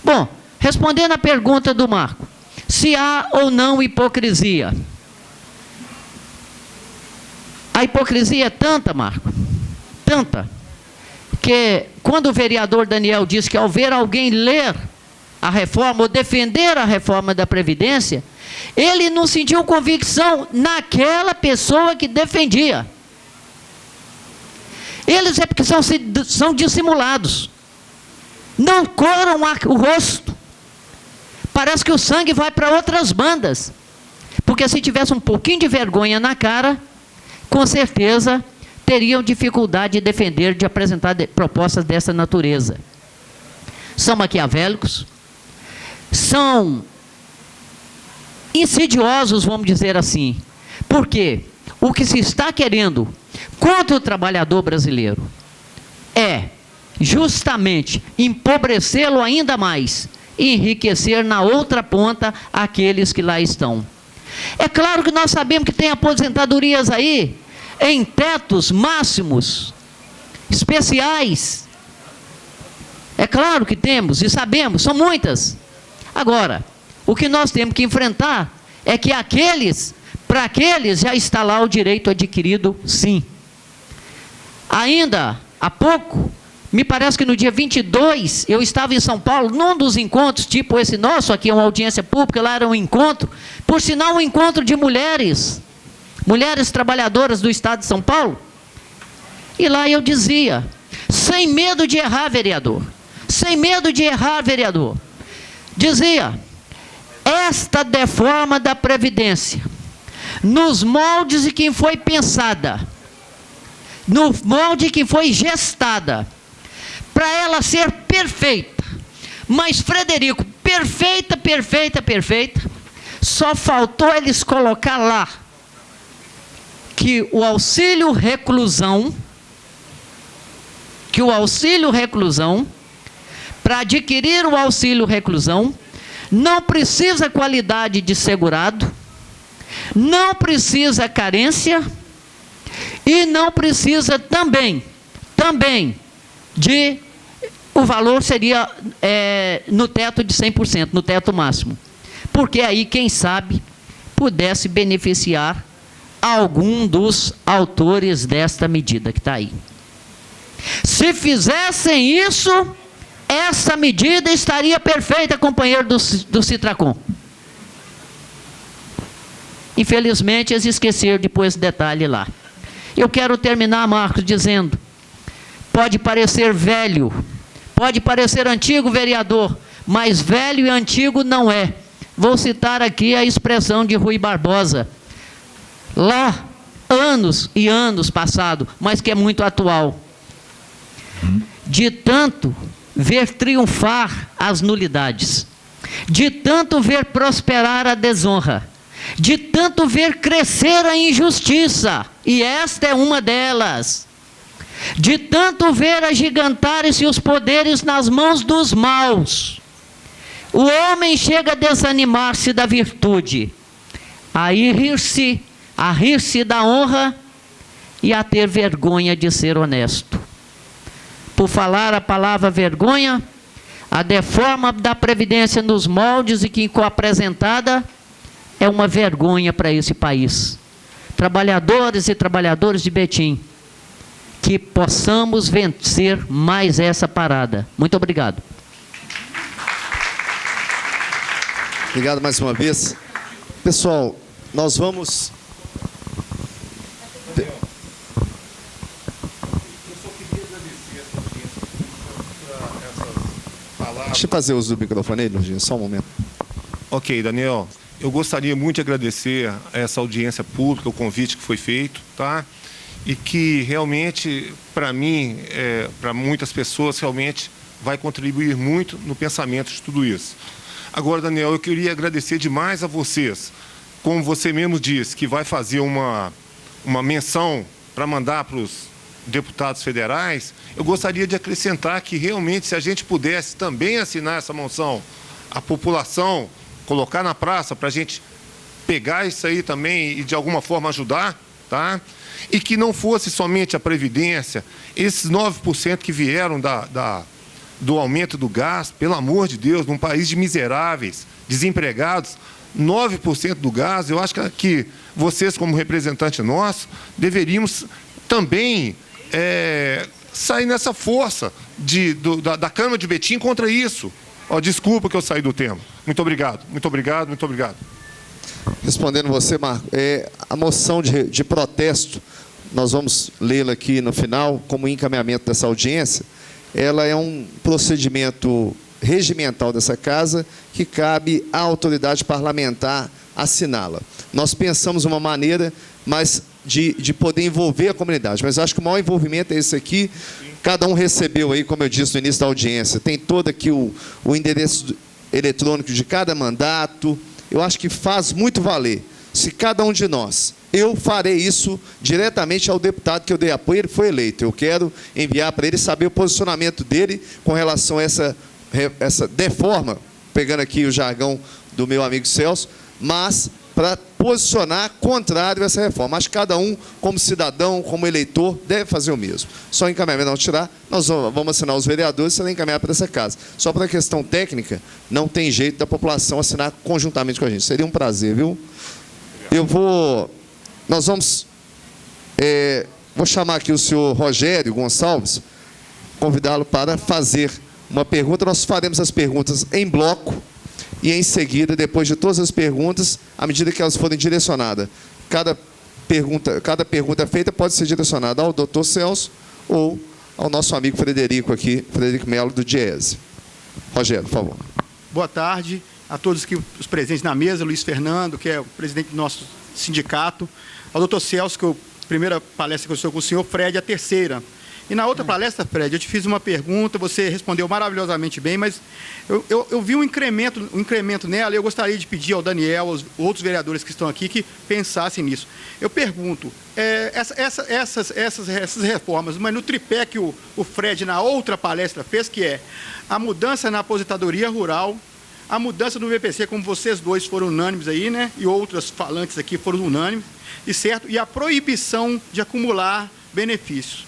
Bom, respondendo à pergunta do Marco, se há ou não hipocrisia. A hipocrisia é tanta, Marco, tanta, que quando o vereador Daniel disse que ao ver alguém ler a reforma ou defender a reforma da Previdência, ele não sentiu convicção naquela pessoa que defendia. Eles é porque são dissimulados. Não coram o rosto. Parece que o sangue vai para outras bandas. Porque se tivesse um pouquinho de vergonha na cara, com certeza teriam dificuldade de defender, de apresentar propostas dessa natureza. São maquiavélicos, são insidiosos, vamos dizer assim. Por quê? O que se está querendo contra o trabalhador brasileiro é justamente empobrecê-lo ainda mais e enriquecer na outra ponta aqueles que lá estão. É claro que nós sabemos que tem aposentadorias aí em tetos máximos, especiais. É claro que temos e sabemos, são muitas. Agora, o que nós temos que enfrentar é que para aqueles já está lá o direito adquirido, sim. Ainda há pouco, me parece que no dia 22, eu estava em São Paulo, num dos encontros, tipo esse nosso, aqui é uma audiência pública, lá era um encontro, por sinal um encontro de mulheres trabalhadoras do estado de São Paulo, e lá eu dizia, sem medo de errar, vereador, dizia, esta reforma da Previdência, nos moldes em que foi pensada, no molde que foi gestada, para ela ser perfeita. Mas, Frederico, perfeita, só faltou eles colocar lá que o auxílio reclusão, para adquirir o auxílio reclusão, não precisa qualidade de segurado, não precisa carência, e não precisa também de, o valor seria no teto de 100%, no teto máximo. Porque aí, quem sabe, pudesse beneficiar algum dos autores desta medida que está aí. Se fizessem isso, essa medida estaria perfeita, companheiro do Citracom. Infelizmente, eles esqueceram de pôr esse detalhe lá. Eu quero terminar, Marcos, dizendo, pode parecer velho, pode parecer antigo, vereador, mas velho e antigo não é. Vou citar aqui a expressão de Rui Barbosa, lá, anos e anos passado, mas que é muito atual. De tanto ver triunfar as nulidades, de tanto ver prosperar a desonra, de tanto ver crescer a injustiça, e esta é uma delas, de tanto ver agigantarem-se os poderes nas mãos dos maus, o homem chega a desanimar-se da virtude, a rir-se da honra e a ter vergonha de ser honesto. Por falar a palavra vergonha, a reforma da Previdência nos moldes e que apresentada é uma vergonha para esse país. Trabalhadores e trabalhadoras de Betim, que possamos vencer mais essa parada. Muito obrigado. Obrigado mais uma vez. Pessoal, nós vamos... Deixa eu fazer uso do microfone aí, Lurdinho, só um momento. Ok, Daniel. Eu gostaria muito de agradecer a essa audiência pública, o convite que foi feito, tá? E que realmente, para mim, para muitas pessoas, realmente vai contribuir muito no pensamento de tudo isso. Agora, Daniel, eu queria agradecer demais a vocês. Como você mesmo disse, que vai fazer uma menção para mandar para os deputados federais, eu gostaria de acrescentar que realmente, se a gente pudesse também assinar essa moção, a população colocar na praça para a gente pegar isso aí também e de alguma forma ajudar, tá? E que não fosse somente a Previdência, esses 9% que vieram do aumento do gás, pelo amor de Deus, num país de miseráveis, desempregados, 9% do gás, eu acho que vocês, como representante nosso, deveríamos também sair nessa força da Câmara de Betim contra isso. Desculpa que eu saí do tema. Muito obrigado, muito obrigado, muito obrigado. Respondendo você, Marco, a moção de protesto, nós vamos lê-la aqui no final, como encaminhamento dessa audiência, ela é um procedimento regimental dessa casa que cabe à autoridade parlamentar assiná-la. Nós pensamos uma maneira de poder envolver a comunidade, mas acho que o maior envolvimento é esse aqui. Cada um recebeu aí, como eu disse no início da audiência, tem todo aqui o endereço eletrônico de cada mandato. Eu acho que faz muito valer. Se cada um de nós, eu farei isso diretamente ao deputado que eu dei apoio, ele foi eleito. Eu quero enviar para ele saber o posicionamento dele com relação a essa deforma, pegando aqui o jargão do meu amigo Celso, mas para posicionar contrário a essa reforma. Acho que cada um, como cidadão, como eleitor, deve fazer o mesmo. Só encaminhamento não tirar, nós vamos assinar os vereadores e será encaminhar para essa casa. Só para a questão técnica, não tem jeito da população assinar conjuntamente com a gente. Seria um prazer, viu? Vou chamar aqui o senhor Rogério Gonçalves, convidá-lo para fazer uma pergunta. Nós faremos as perguntas em bloco e, em seguida, depois de todas as perguntas, à medida que elas forem direcionadas, cada pergunta feita pode ser direcionada ao doutor Celso ou ao nosso amigo Frederico aqui, Frederico Melo, do DIESE. Rogério, por favor. Boa tarde a todos os presentes na mesa, Luiz Fernando, que é o presidente do nosso sindicato, ao doutor Celso, que é a primeira palestra que eu estou com o senhor, Fred, a terceira. E na outra palestra, Fred, eu te fiz uma pergunta, você respondeu maravilhosamente bem, mas eu vi um incremento nela e eu gostaria de pedir ao Daniel, aos outros vereadores que estão aqui, que pensassem nisso. Eu pergunto, essas reformas, mas no tripé que o Fred, na outra palestra, fez, que é a mudança na aposentadoria rural, a mudança no VPC, como vocês dois foram unânimes aí, né? E outras falantes aqui foram unânimes, e a proibição de acumular benefícios.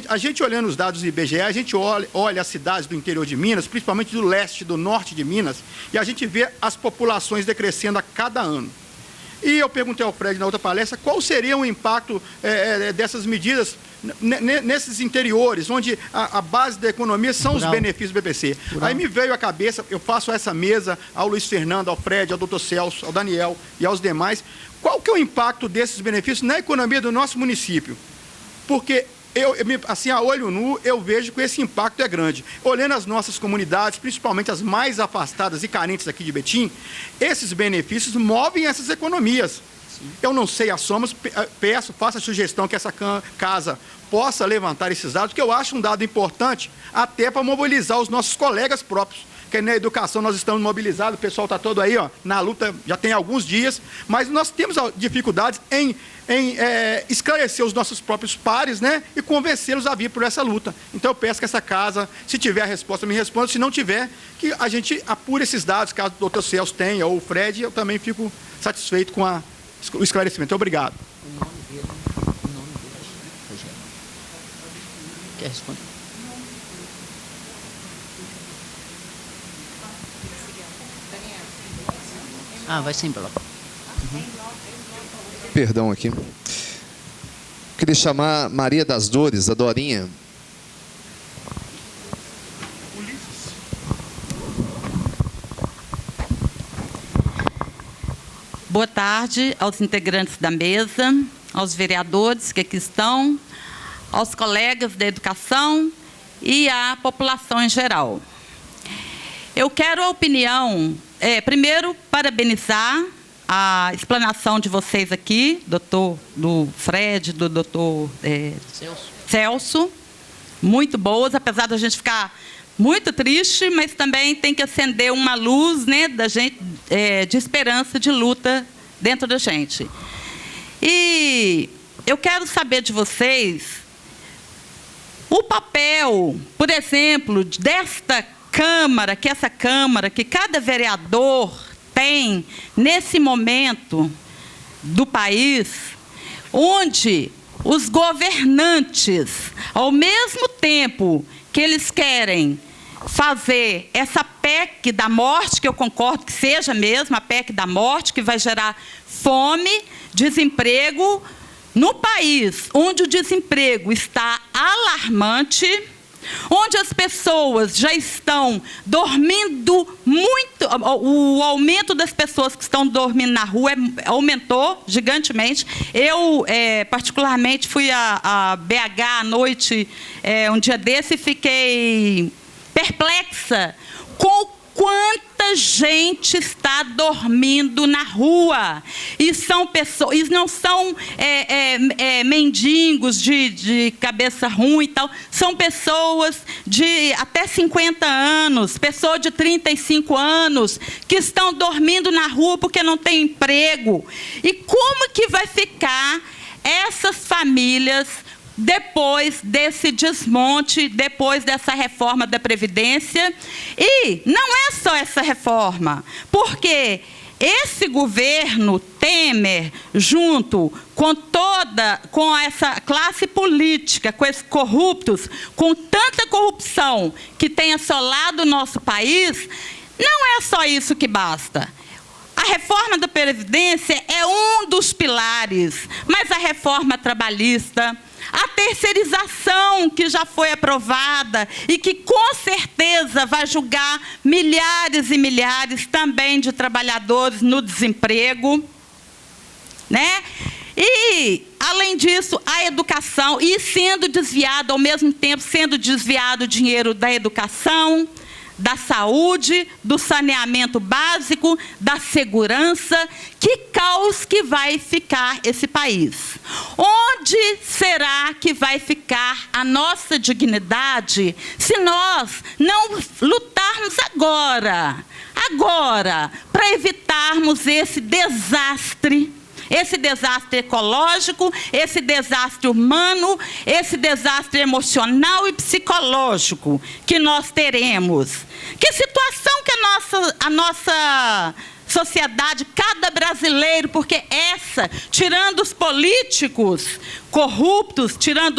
A gente olhando os dados do IBGE, a gente olha as cidades do interior de Minas, principalmente do leste, do norte de Minas, e a gente vê as populações decrescendo a cada ano. E eu perguntei ao Fred na outra palestra qual seria o impacto dessas medidas nesses interiores, onde a base da economia são os benefícios do BPC. Aí me veio à cabeça, eu faço essa mesa ao Luiz Fernando, ao Fred, ao doutor Celso, ao Daniel e aos demais, qual que é o impacto desses benefícios na economia do nosso município? Porque assim, a olho nu, eu vejo que esse impacto é grande. Olhando as nossas comunidades, principalmente as mais afastadas e carentes aqui de Betim, esses benefícios movem essas economias. Eu não sei as somas, faço a sugestão que essa casa possa levantar esses dados, que eu acho um dado importante até para mobilizar os nossos colegas próprios. Porque na educação nós estamos mobilizados, o pessoal está todo aí, na luta já tem alguns dias, mas nós temos dificuldades em esclarecer os nossos próprios pares, né, e convencê-los a vir por essa luta. Então eu peço que essa casa, se tiver a resposta, me responda, se não tiver, que a gente apure esses dados, caso o doutor Celso tenha, ou o Fred, eu também fico satisfeito com o esclarecimento. Obrigado. O nome dele. Quer responder? Vai sem bloco. Perdão aqui. Queria chamar Maria das Dores, a Dorinha. Boa tarde aos integrantes da mesa, aos vereadores que aqui estão, aos colegas da educação e à população em geral. Eu quero a opinião, primeiro, parabenizar a explanação de vocês aqui, do Fred, do doutor Celso, muito boas, apesar da gente ficar muito triste, mas também tem que acender uma luz, né, da gente, de esperança, de luta dentro da gente. E eu quero saber de vocês o papel, por exemplo, desta Câmara, que cada vereador tem nesse momento do país, onde os governantes, ao mesmo tempo que eles querem fazer essa PEC da morte, que eu concordo que seja mesmo a PEC da morte, que vai gerar fome, desemprego, no país onde o desemprego está alarmante, onde as pessoas já estão dormindo muito, o aumento das pessoas que estão dormindo na rua aumentou gigantemente. Eu, particularmente, fui a BH à noite, um dia desse, e fiquei perplexa com quanta gente está dormindo na rua. E são pessoas, e não são mendigos de cabeça ruim e tal, são pessoas de até 50 anos, pessoas de 35 anos, que estão dormindo na rua porque não tem emprego. E como que vai ficar essas famílias depois desse desmonte, depois dessa reforma da Previdência? E não é só essa reforma, porque esse governo Temer, junto com essa classe política, com esses corruptos, com tanta corrupção que tem assolado o nosso país, não é só isso que basta. A reforma da Previdência é um dos pilares, mas a reforma trabalhista, a terceirização que já foi aprovada e que com certeza vai julgar milhares e milhares também de trabalhadores no desemprego, né? E, além disso, a educação, e sendo desviado, ao mesmo tempo, sendo desviado o dinheiro da educação, da saúde, do saneamento básico, da segurança. Que caos que vai ficar esse país? Onde será que vai ficar a nossa dignidade se nós não lutarmos agora, para evitarmos esse desastre ecológico, esse desastre humano, esse desastre emocional e psicológico que nós teremos? Que situação que a nossa sociedade, cada brasileiro, porque tirando os políticos corruptos, tirando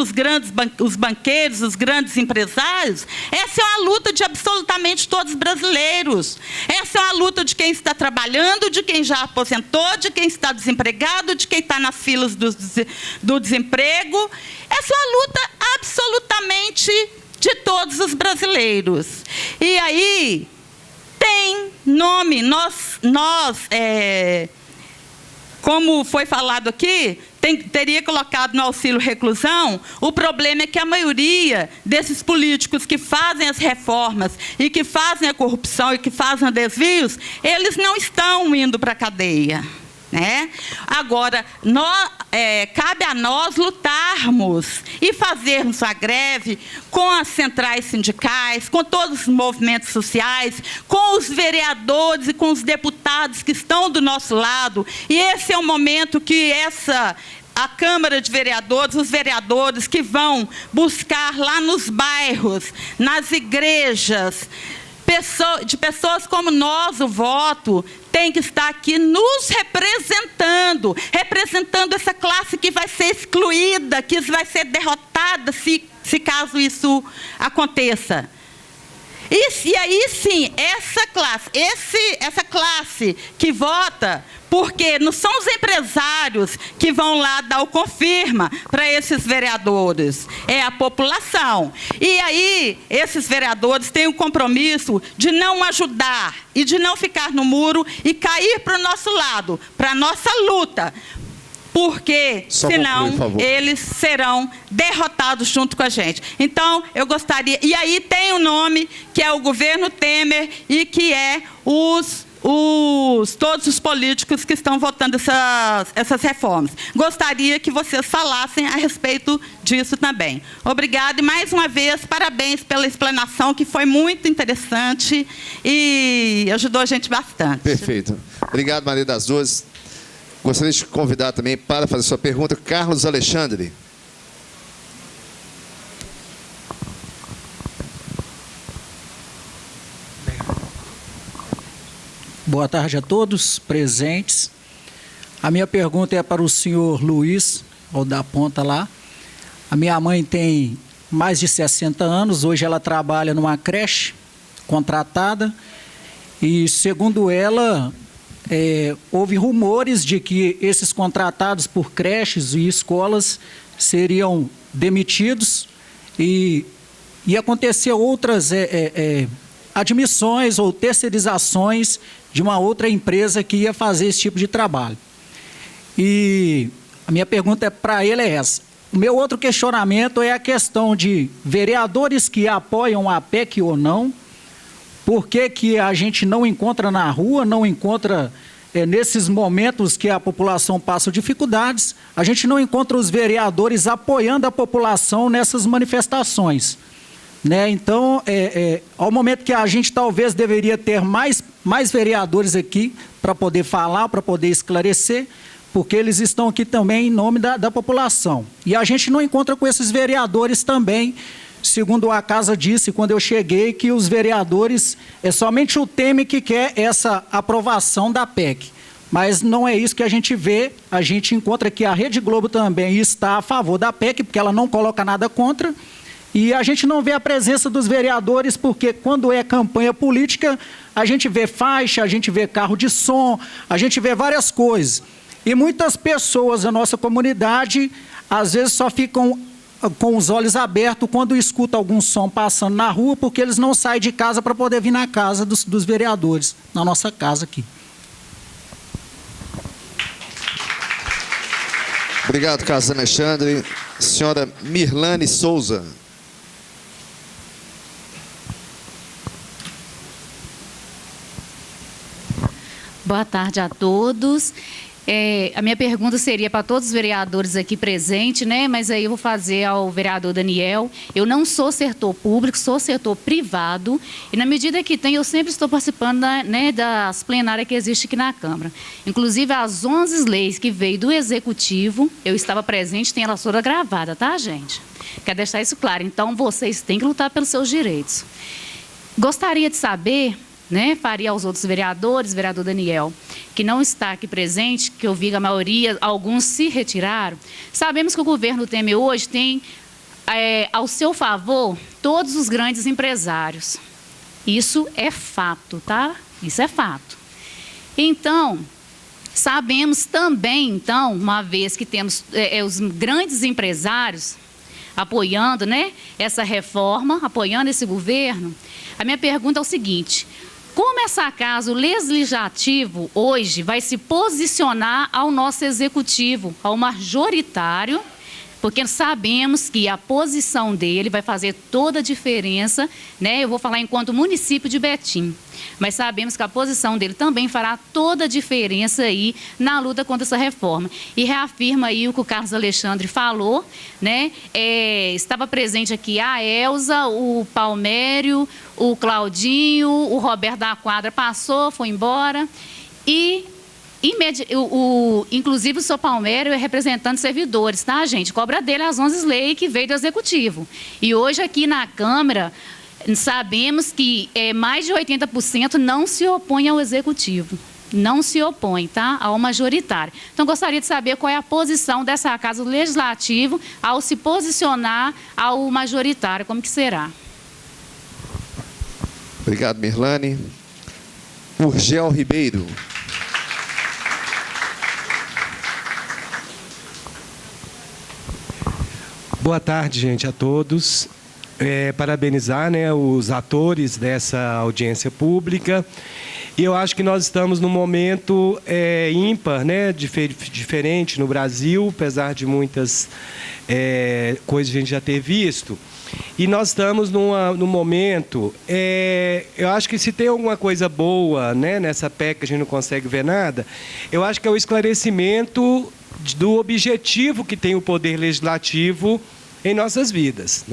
os banqueiros, os grandes empresários, essa é uma luta de absolutamente todos os brasileiros. Essa é uma luta de quem está trabalhando, de quem já aposentou, de quem está desempregado, de quem está nas filas do desemprego. Essa é uma luta absolutamente de todos os brasileiros. E aí tem nome, como foi falado aqui, teria colocado no auxílio reclusão. O problema é que a maioria desses políticos que fazem as reformas e que fazem a corrupção e que fazem desvios, eles não estão indo para a cadeia, né? Agora, cabe a nós lutarmos e fazermos a greve com as centrais sindicais, com todos os movimentos sociais, com os vereadores e com os deputados que estão do nosso lado. E esse é o momento que a Câmara de Vereadores, os vereadores que vão buscar lá nos bairros, nas igrejas, de pessoas como nós, o voto, tem que estar aqui nos representando essa classe que vai ser excluída, que vai ser derrotada se caso isso aconteça. E aí sim, essa classe que vota, porque não são os empresários que vão lá dar o confirma para esses vereadores, é a população. E aí, esses vereadores têm o compromisso de não ajudar e de não ficar no muro e cair para o nosso lado, para a nossa luta, porque senão eles serão derrotados junto com a gente. Então, eu gostaria... E aí tem um nome, que é o governo Temer, e que é todos os políticos que estão votando essas reformas. Gostaria que vocês falassem a respeito disso também. Obrigada, e mais uma vez, parabéns pela explanação, que foi muito interessante e ajudou a gente bastante. Perfeito. Obrigado, Maria das Dores. Gostaria de convidar também para fazer sua pergunta, Carlos Alexandre. Boa tarde a todos presentes. A minha pergunta é para o senhor Luiz, ou da ponta lá. A minha mãe tem mais de 60 anos, hoje ela trabalha numa creche contratada e, segundo ela, houve rumores de que esses contratados por creches e escolas seriam demitidos e acontecer outras admissões ou terceirizações de uma outra empresa que ia fazer esse tipo de trabalho. E a minha pergunta para ele é essa. O meu outro questionamento é a questão de vereadores que apoiam a PEC ou não. Por que a gente não encontra na rua, não encontra nesses momentos que a população passa dificuldades, a gente não encontra os vereadores apoiando a população nessas manifestações. Né? Então, ao momento que a gente talvez deveria ter mais vereadores aqui para poder falar, para poder esclarecer, porque eles estão aqui também em nome da população. E a gente não encontra com esses vereadores também, segundo a casa disse quando eu cheguei, que os vereadores, é somente o Temer que quer essa aprovação da PEC. Mas não é isso que a gente vê, a gente encontra que a Rede Globo também está a favor da PEC, porque ela não coloca nada contra, e a gente não vê a presença dos vereadores, porque quando é campanha política, a gente vê faixa, a gente vê carro de som, a gente vê várias coisas. E muitas pessoas da nossa comunidade, às vezes, só ficam com os olhos abertos quando escutam algum som passando na rua, porque eles não saem de casa para poder vir na casa dos vereadores, na nossa casa aqui. Obrigado, Carlos Alexandre. Senhora Mirlane Souza. Boa tarde a todos. A minha pergunta seria para todos os vereadores aqui presentes, né? Mas aí eu vou fazer ao vereador Daniel. Eu não sou setor público, sou setor privado. E na medida que tem, eu sempre estou participando das plenárias que existem aqui na Câmara. Inclusive, as 11 leis que veio do Executivo, eu estava presente, tem elas toda gravada, tá, gente? Quero deixar isso claro. Então, vocês têm que lutar pelos seus direitos. Gostaria de saber... faria aos outros vereadores, vereador Daniel, que não está aqui presente, que eu vi que a maioria, alguns se retiraram. Sabemos que o governo Temer hoje tem ao seu favor todos os grandes empresários. Isso é fato, tá? Isso é fato. Então, sabemos também, então, uma vez que temos os grandes empresários apoiando, essa reforma, apoiando esse governo, a minha pergunta é o seguinte: como essa casa, o legislativo, hoje, vai se posicionar ao nosso executivo, ao majoritário, porque sabemos que a posição dele vai fazer toda a diferença, Eu vou falar enquanto município de Betim, mas sabemos que a posição dele também fará toda a diferença aí na luta contra essa reforma. E reafirma aí o que o Carlos Alexandre falou, estava presente aqui a Elza, o Palmério, o Claudinho, o Roberto da Quadra passou, foi embora, e... inclusive o seu Palmério é representante de servidores, tá, gente? Cobra dele as 11 leis que veio do Executivo. E hoje aqui na Câmara, sabemos que mais de 80% não se opõe ao Executivo. Não se opõe, tá? Ao majoritário. Então, gostaria de saber qual é a posição dessa Casa do Legislativo ao se posicionar ao majoritário. Como que será? Obrigado, Mirlane. Urgel Ribeiro. Boa tarde, gente, a todos. Parabenizar os atores dessa audiência pública. E eu acho que nós estamos num momento ímpar, diferente no Brasil, apesar de muitas coisas que a gente já ter visto. E nós estamos num momento, eu acho que se tem alguma coisa boa nessa PEC que a gente não consegue ver nada, eu acho que é o esclarecimento do objetivo que tem o Poder Legislativo em nossas vidas,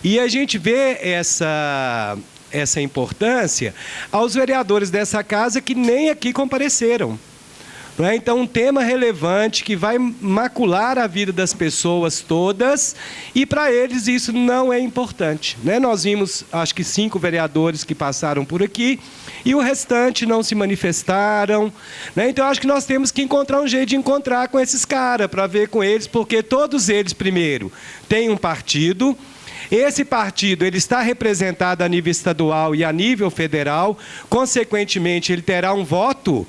E a gente vê essa importância aos vereadores dessa casa que nem aqui compareceram. Então, um tema relevante que vai macular a vida das pessoas todas, e para eles isso não é importante. Nós vimos, acho que 5 vereadores que passaram por aqui, e o restante não se manifestaram. Então, acho que nós temos que encontrar um jeito de encontrar com esses caras, para ver com eles, porque todos eles, primeiro, têm um partido, Esse partido ele está representado a nível estadual e a nível federal, consequentemente, ele terá um voto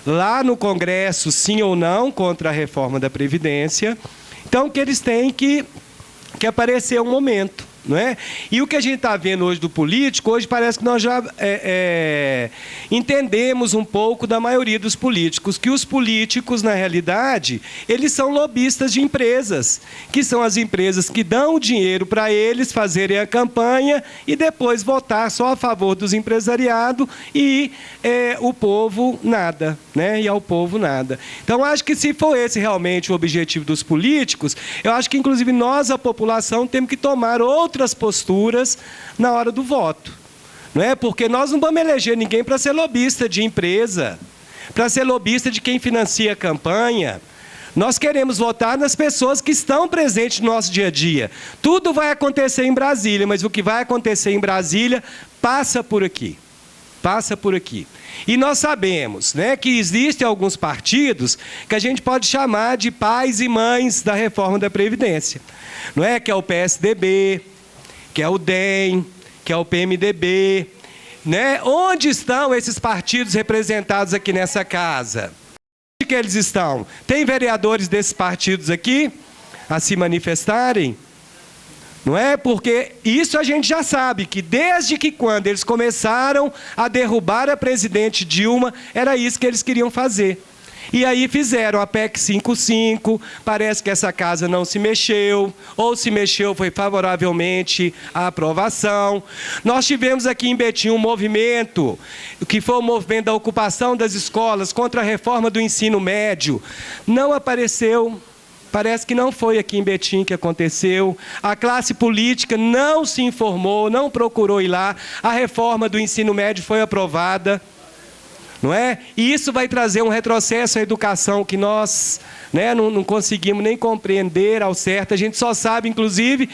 lá no Congresso, sim ou não, contra a reforma da Previdência. Então, que eles têm que aparecer um momento. Não é? E o que a gente está vendo hoje do político, hoje parece que nós já entendemos um pouco da maioria dos políticos, que os políticos, na realidade, eles são lobistas de empresas, que são as empresas que dão o dinheiro para eles fazerem a campanha e depois votar só a favor dos empresariados e o povo nada, né? E ao povo nada. Então, acho que se for esse realmente o objetivo dos políticos, eu acho que, inclusive, nós, a população, temos que tomar outras posturas na hora do voto. Não é? Porque nós não vamos eleger ninguém para ser lobista de empresa, para ser lobista de quem financia a campanha. Nós queremos votar nas pessoas que estão presentes no nosso dia a dia. Tudo vai acontecer em Brasília, mas o que vai acontecer em Brasília passa por aqui. Passa por aqui. E nós sabemos, né, que existem alguns partidos que a gente pode chamar de pais e mães da reforma da Previdência. Não é? Que é o PSDB, que é o DEM, que é o PMDB. Né? Onde estão esses partidos representados aqui nessa casa? Onde que eles estão? Tem vereadores desses partidos aqui a se manifestarem? Não é? Porque isso a gente já sabe, que desde que quando eles começaram a derrubar a presidente Dilma, era isso que eles queriam fazer. E aí fizeram a PEC 55, parece que essa casa não se mexeu, ou se mexeu foi favoravelmente à aprovação. Nós tivemos aqui em Betim um movimento, que foi o movimento da ocupação das escolas contra a reforma do ensino médio. Não apareceu. Parece que não foi aqui em Betim que aconteceu. A classe política não se informou, não procurou ir lá. A reforma do ensino médio foi aprovada. Não é? E isso vai trazer um retrocesso à educação que nós, né, não conseguimos nem compreender ao certo. A gente só sabe, inclusive,